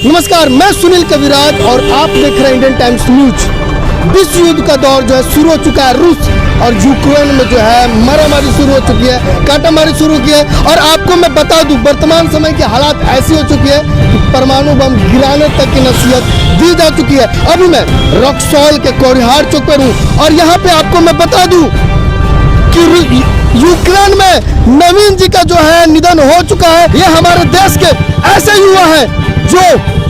नमस्कार, मैं सुनील कविराज और आप देख रहे हैं इंडियन टाइम्स न्यूज। विश्व युद्ध का दौर जो है शुरू हो चुका है। रूस और यूक्रेन में जो है मारामारी शुरू हो चुकी है, काटामारी शुरू की है। और आपको मैं बता दूं, वर्तमान समय की हालात ऐसी हो चुकी है कि परमाणु बम गिराने तक की नसीहत दी जा चुकी है। अभी मैं रक्सौल के कोरिहार चौक पर हूँ और यहाँ पे आपको मैं बता दूं कि यूक्रेन में नवीन जी का जो है निधन हो चुका है। ये हमारे देश के ऐसे युवा हैं जो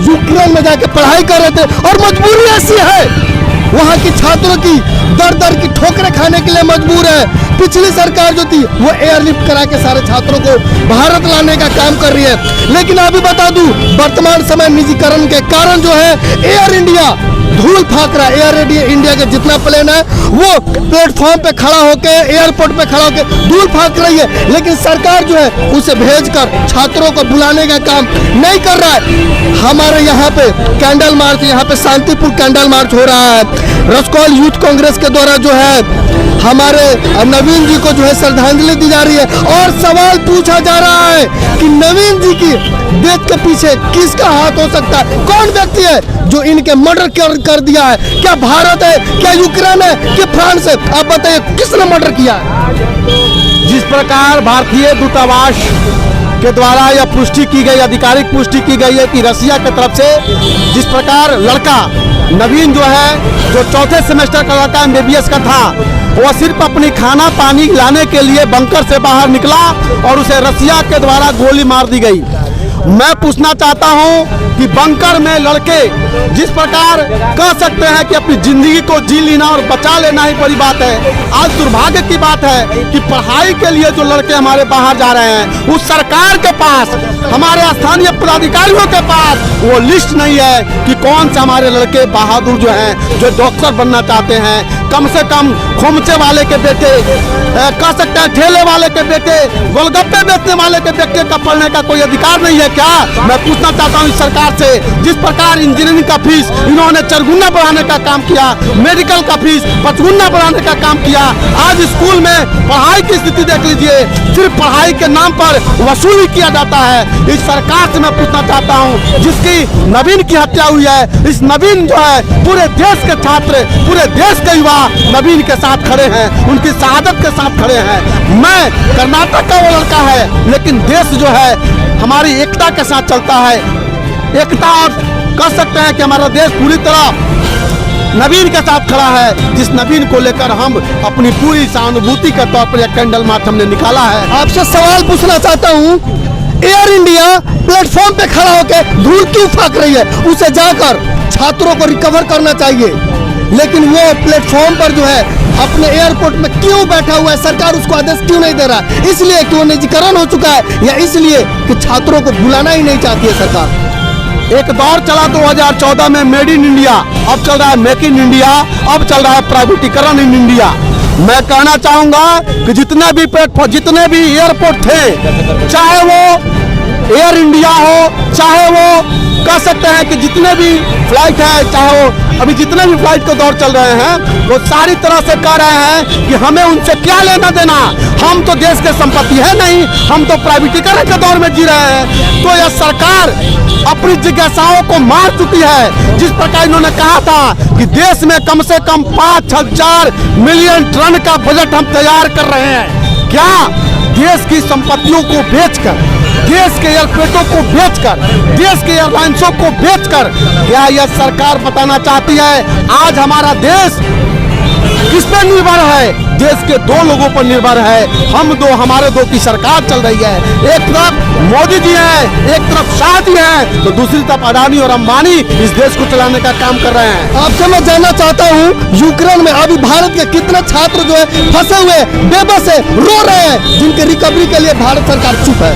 यूक्रेन में जाके पढ़ाई कर रहे थे और मजबूरी ऐसी है, वहाँ की छात्रों की दर दर की ठोकरें खाने के लिए मजबूर है। पिछली सरकार जो थी वो एयरलिफ्ट करा के सारे छात्रों को भारत लाने का काम कर रही है। लेकिन अभी बता दूं, वर्तमान समय निजीकरण के कारण जो है एयर इंडिया धूल फाक रहा है। एयर इंडिया के जितना प्लेन है वो प्लेटफॉर्म पे खड़ा होकर, एयरपोर्ट पे खड़ा होकर धूल फाक रही है। लेकिन सरकार जो है उसे भेजकर छात्रों को बुलाने का काम नहीं कर रहा है। हमारे यहाँ पे कैंडल मार्च, यहाँ पे शांतिपुर कैंडल मार्च हो रहा है। रसकौल यूथ कांग्रेस के द्वारा जो है हमारे नवीन जी को जो है श्रद्धांजलि दी जा रही है और सवाल पूछा जा रहा है कि नवीन जी की डेथ के पीछे किसका हाथ हो सकता है? कौन व्यक्ति है जो इनके मर्डर कर दिया है? क्या भारत है, क्या यूक्रेन है, क्या फ्रांस है? आप बताइए किसने मर्डर किया है? जिस प्रकार भारतीय दूतावास के द्वारा यह पुष्टि की गई, आधिकारिक पुष्टि की गई है कि रसिया की तरफ से जिस प्रकार लड़का नवीन जो है, जो चौथे सेमेस्टर का लड़का MBBS का था, वो सिर्फ अपनी खाना पानी लाने के लिए बंकर से बाहर निकला और उसे रसिया के द्वारा गोली मार दी गई। मैं पूछना चाहता हूं कि बंकर में लड़के जिस प्रकार कह सकते हैं कि अपनी जिंदगी को जी लेना और बचा लेना ही बड़ी बात है। आज दुर्भाग्य की बात है कि पढ़ाई के लिए जो लड़के हमारे बाहर जा रहे हैं, उस सरकार के पास, हमारे स्थानीय पदाधिकारियों के पास वो लिस्ट नहीं है कि कौन से हमारे लड़के बहादुर जो हैं, जो डॉक्टर बनना चाहते हैं। कम से कम खोमचे वाले के बेटे, कह सकते हैं ठेले वाले के बेटे, गोलगप्पे बेचने वाले के बेटे का पढ़ने का कोई अधिकार नहीं है क्या? मैं पूछना चाहता हूँ इस सरकार से, जिस प्रकार इंजीनियरिंग का फीस इन्होंने 4 गुना बढ़ाने का काम किया, मेडिकल का फीस 5 गुना बढ़ाने का काम किया। आज स्कूल में पढ़ाई की स्थिति देख लीजिए, सिर्फ पढ़ाई के नाम पर वसूली किया जाता है। इस सरकार से मैं पूछना चाहता हूँ, जिसकी नवीन की हत्या हुई है, इस नवीन जो है पूरे देश के छात्र, पूरे देश के युवा नवीन के साथ खड़े हैं, उनकी शहादत के साथ खड़े हैं। मैं कर्नाटक का वो लड़का है, लेकिन देश जो है हमारी एकता के साथ चलता है। एकता, और कह सकते हैं कि हमारा देश पूरी तरह नवीन के साथ खड़ा है, जिस नवीन को लेकर हम अपनी पूरी सहानुभूति के तौर पर एक कैंडल मार्च हमने निकाला है। आपसे सवाल पूछना चाहता हूँ, एयर इंडिया प्लेटफॉर्म पे खड़ा होकर धूल क्यों फाक रही है? उसे जाकर छात्रों को रिकवर करना चाहिए, लेकिन वो प्लेटफॉर्म पर जो है अपने एयरपोर्ट में क्यों बैठा हुआ है? सरकार उसको आदेश क्यों नहीं दे रहा? इसलिए कि वो निजीकरण हो चुका है या इसलिए कि छात्रों को बुलाना ही नहीं चाहती है सरकार? एक दौर चला 2014 में मेड इन इंडिया, अब चल रहा है मेक इन इंडिया, अब चल रहा है प्राइवेटीकरण इन इंडिया। मैं कहना चाहूंगा कि जितने भी प्लेटफॉर्म, जितने भी एयरपोर्ट थे, चाहे वो एयर इंडिया हो, चाहे वो कह सकते हैं कि जितने भी फ्लाइट है, चाहे वो अभी जितने भी फ्लाइट के दौर चल रहे हैं, वो सारी तरह से कह रहे हैं कि हमें उनसे क्या लेना देना, हम तो देश के संपत्ति है नहीं, हम तो प्राइवेटीकरण के दौर में जी रहे हैं। तो यह सरकार अपनी जिज्ञासाओं को मार चुकी है। जिस प्रकार इन्होंने कहा था कि देश में कम से कम 5000 मिलियन टन का बजट हम तैयार कर रहे हैं, क्या देश की संपत्तियों को बेचकर, देश के एयरपोर्टों को बेचकर, देश के एयरलाइंसों को बेचकर, क्या यह सरकार बताना चाहती है आज हमारा देश किस पे निर्भर है? देश के 2 लोगों पर निर्भर है। हम दो, हमारे दो की सरकार चल रही है। एक तरफ मोदी जी हैं, एक तरफ शाह जी हैं, तो दूसरी तरफ अडानी और अंबानी इस देश को चलाने का काम कर रहे हैं। आपसे मैं जानना चाहता हूँ, यूक्रेन में अभी भारत के कितने छात्र जो है फंसे हुए, बेबस है, रो रहे हैं, जिनके रिकवरी के लिए भारत सरकार चुप है?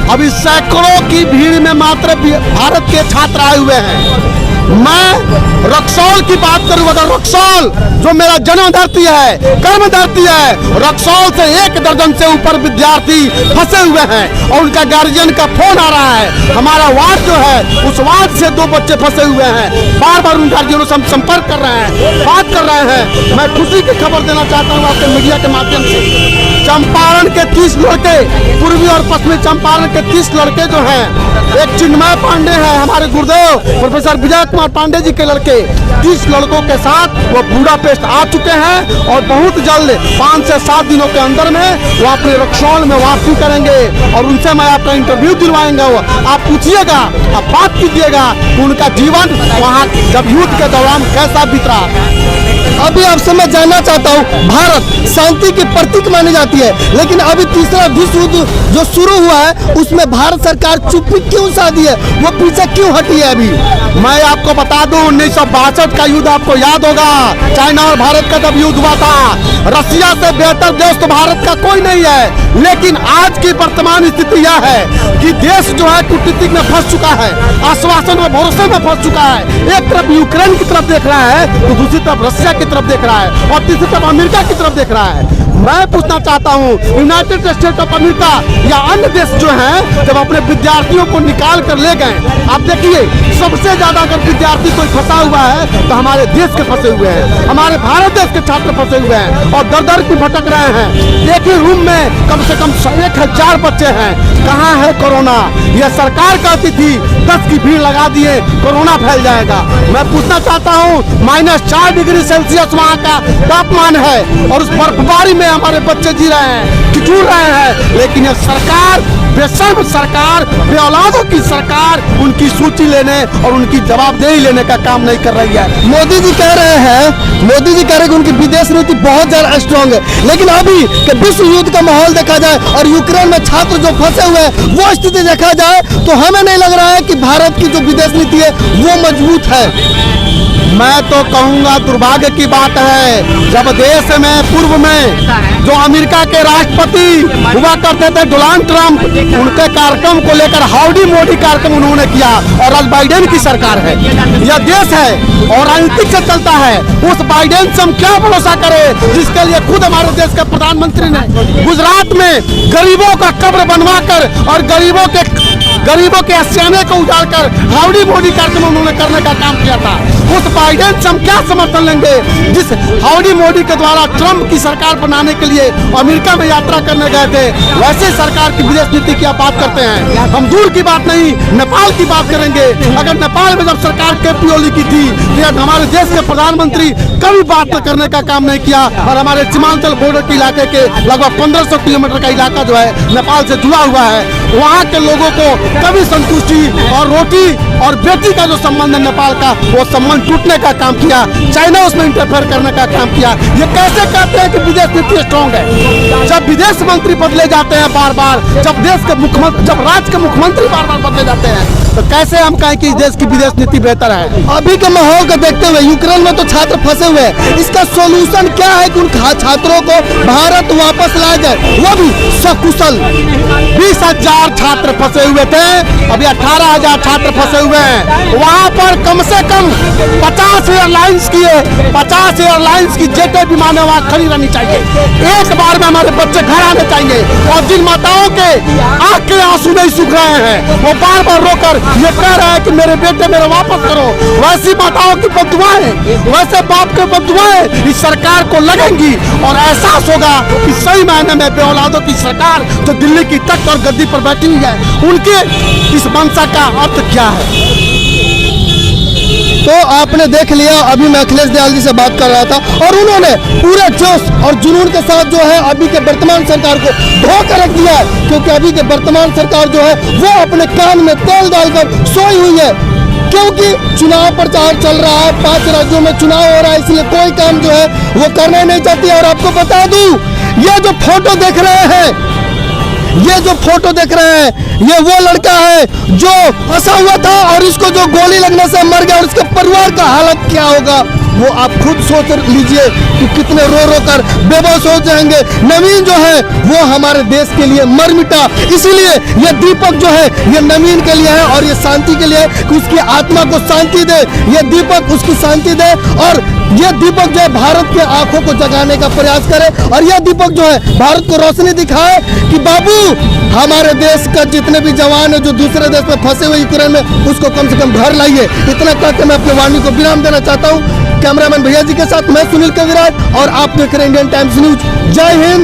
अभी सैकड़ों की भीड़ में मात्र भारत के छात्र आए हुए हैं। मैं रक्सौल की बात करूं, अगर रक्सौल जो मेरा जन्म धरती है, कर्म धरती है, रक्सौल से 1 दर्जन से ऊपर विद्यार्थी फंसे हुए हैं और उनका गार्जियन का फोन आ रहा है। हमारा वार्ड जो है, उस वार्ड से 2 बच्चे फंसे हुए हैं, बार बार उन गार्जियनों से हम संपर्क कर रहे हैं, बात कर रहे हैं। मैं खुशी की खबर देना चाहता हूँ आपके मीडिया के माध्यम से, चंपारण के 30 लड़के, पूर्वी और पश्चिमी चंपारण के के 30 लड़के जो हैं, एक चिन्मय पांडे हैं हमारे गुरुदेव प्रोफेसर विजय कुमार पांडे जी के लड़के, 30 लड़कों के साथ वो बुडापेस्ट आ चुके हैं और बहुत जल्द 5 से 7 दिनों के अंदर में वो अपने रक्सौल में वापसी करेंगे और उनसे मैं आपका इंटरव्यू दिलवाएंगे। आप पूछिएगा, आप बात कीजिएगा कि उनका जीवन वहाँ जब युद्ध के दौरान कैसा बीता। अभी आपसे मैं जानना चाहता हूँ, भारत शांति की प्रतीक मानी जाती है, लेकिन अभी तीसरा विश्व युद्ध जो शुरू हुआ है उसमें भारत सरकार चुप्पी क्यों साधी है, वो पीछे क्यों हटी है? अभी मैं आपको बता दूं 1962 का युद्ध आपको याद होगा, चाइना और भारत का जब युद्ध हुआ था। रसिया से बेहतर देश तो भारत का कोई नहीं है, लेकिन आज की वर्तमान स्थिति यह है कि देश जो है कूटनीतिक में फंस चुका है, आश्वासन और भरोसे में फंस चुका है। एक तरफ यूक्रेन की तरफ देख रहा है तो दूसरी तरफ रसिया की तरफ देख रहा है और तीसरी तरफ अमेरिका की तरफ देख रहा है। मैं पूछना चाहता हूँ, यूनाइटेड स्टेट ऑफ अमेरिका या अन्य देश जो हैं जब अपने विद्यार्थियों को निकाल कर ले गए, आप देखिए सबसे ज्यादा अगर विद्यार्थी कोई फंसा हुआ है तो हमारे देश के फंसे हुए हैं, हमारे भारत देश के छात्र फंसे हुए हैं और दर दर की भटक रहे हैं। एक ही रूम में कम से कम 1000 बच्चे हैं। कहाँ है कोरोना? यह सरकार कहती थी 10 की भीड़ लगा दिए कोरोना फैल जाएगा। मैं पूछना चाहता हूँ, -4 डिग्री सेल्सियस वहाँ का तापमान है और उस बर्फबारी में हमारे बच्चे जी रहे हैं, ठिठुर रहे हैं, लेकिन यह सरकार, बेशर्म सरकार, बेऔलादों की सरकार उनकी सूची लेने और उनकी जवाबदेही लेने का काम नहीं कर रही है। मोदी जी कह रहे हैं कि उनकी विदेश नीति बहुत ज्यादा स्ट्रांग है, लेकिन अभी के विश्व युद्ध का माहौल देखा जाए और यूक्रेन में छात्र जो फंसे हुए हैं वो स्थिति देखा जाए तो हमें नहीं लग रहा है कि भारत की जो विदेश नीति है वो मजबूत है। मैं तो कहूंगा दुर्भाग्य की बात है, जब देश में पूर्व में जो अमेरिका के राष्ट्रपति हुआ करते थे डोनाल्ड ट्रंप, उनके कार्यक्रम को लेकर हाउडी मोदी कार्यक्रम उन्होंने किया और आज बाइडेन की सरकार है। यह देश है और राजनीतिक से चलता है, उस बाइडेन से हम क्या भरोसा करें जिसके लिए खुद हमारे देश के प्रधानमंत्री ने गुजरात में गरीबों का कब्र बनवाकर और गरीबों के आशियाने को उजाड़कर हाउडी मोदी कार्यक्रम उन्होंने करने का काम किया था। उस बाइडेन से हम क्या समर्थन लेंगे जिस हाउडी मोदी के द्वारा ट्रंप की सरकार बनाने के लिए अमेरिका में यात्रा करने गए थे? वैसे सरकार की विदेश नीति की आप बात करते हैं। हम दूर की बात नहीं, नेपाल की बात करेंगे। अगर नेपाल में जब सरकार केपी ओली की थी तो हमारे देश के प्रधानमंत्री कभी बात करने का काम नहीं किया और हमारे सीमांचल बॉर्डर के इलाके के लगभग 1500 किलोमीटर का इलाका जो है नेपाल से जुड़ा हुआ है, वहाँ के लोगों को कभी संतुष्टि और रोटी और बेटी का जो संबंध है नेपाल का, वो संबंध टूटने का काम किया। चाइना उसमें इंटरफेयर करने का काम किया। ये कैसे कहते हैं कि विदेश नीति स्ट्रांग है? जब विदेश मंत्री बदले जाते हैं बार बार, जब देश के मुख्यमंत्री, जब राज्य के मुख्यमंत्री बार बार बदले जाते हैं, तो कैसे हम कहें कि देश की विदेश नीति बेहतर है? अभी के माहौल को देखते हुए यूक्रेन में तो छात्र फंसे हुए हैं, इसका सॉल्यूशन क्या है कि उन छात्रों को भारत वापस लाया जाए, वो भी सकुशल। 20,000 छात्र फंसे हुए थे, अभी 18,000 छात्र फंसे हुए हैं। वहाँ पर कम से कम 50 एयरलाइंस की जेटें विमानें वहाँ खड़ी रहनी चाहिए। एक बार में हमारे बच्चे घर आने चाहिए और जिन माताओं के आंख के आंसू नहीं सूख रहे हैं, वो बार बार रोकर ये कह रहे हैं कि मेरे बेटे मेरे वापस करो, वैसी माताओं की बददुआएं, वैसे बाप के बददुआएं इस सरकार को लगेंगी और एहसास होगा कि सही मायने में बेऔलादों की सरकार जो दिल्ली की तख्त और गद्दी पर बैठी हुई है, उनके इस मंशा का अर्थ क्या है। तो आपने देख लिया, अभी मैं अखिलेश दयाल जी से बात कर रहा था और उन्होंने पूरे जोश और जुनून के साथ जो है अभी के वर्तमान सरकार को धोकर रख दिया है, क्योंकि अभी के वर्तमान सरकार जो है वो अपने कान में तेल डालकर सोई हुई है, क्योंकि चुनाव प्रचार चल रहा है, 5 राज्यों में चुनाव हो रहा है, इसलिए कोई काम जो है वो करना नहीं चाहती। और आपको बता दूं, ये जो फोटो देख रहे हैं, ये वो लड़का है जो फंसा हुआ था और इसको जो गोली लगने से मर गया और इसके परिवार का हालत क्या होगा वो आप खुद सोच लीजिए कि कितने रो रो कर बेबस हो जाएंगे। नवीन जो है वो हमारे देश के लिए मर मिटा, इसीलिए ये दीपक जो है ये नवीन के लिए है और ये शांति के लिए है कि उसकी आत्मा को शांति दे, ये दीपक उसकी शांति दे और ये दीपक जो है भारत के आंखों को जगाने का प्रयास करे और यह दीपक जो है भारत को रोशनी दिखाए कि बाबू हमारे देश का जितने भी जवान है जो दूसरे देश में फंसे हुए यूक्रेन में, उसको कम से कम घर लाइए। इतना कहकर मैं अपनी वाणी को विराम देना चाहता हूँ। कैमरामैन भैया जी के साथ मैं सुनील कविराज और आप देख रहे हैं इंडियन टाइम्स न्यूज। जय हिंद।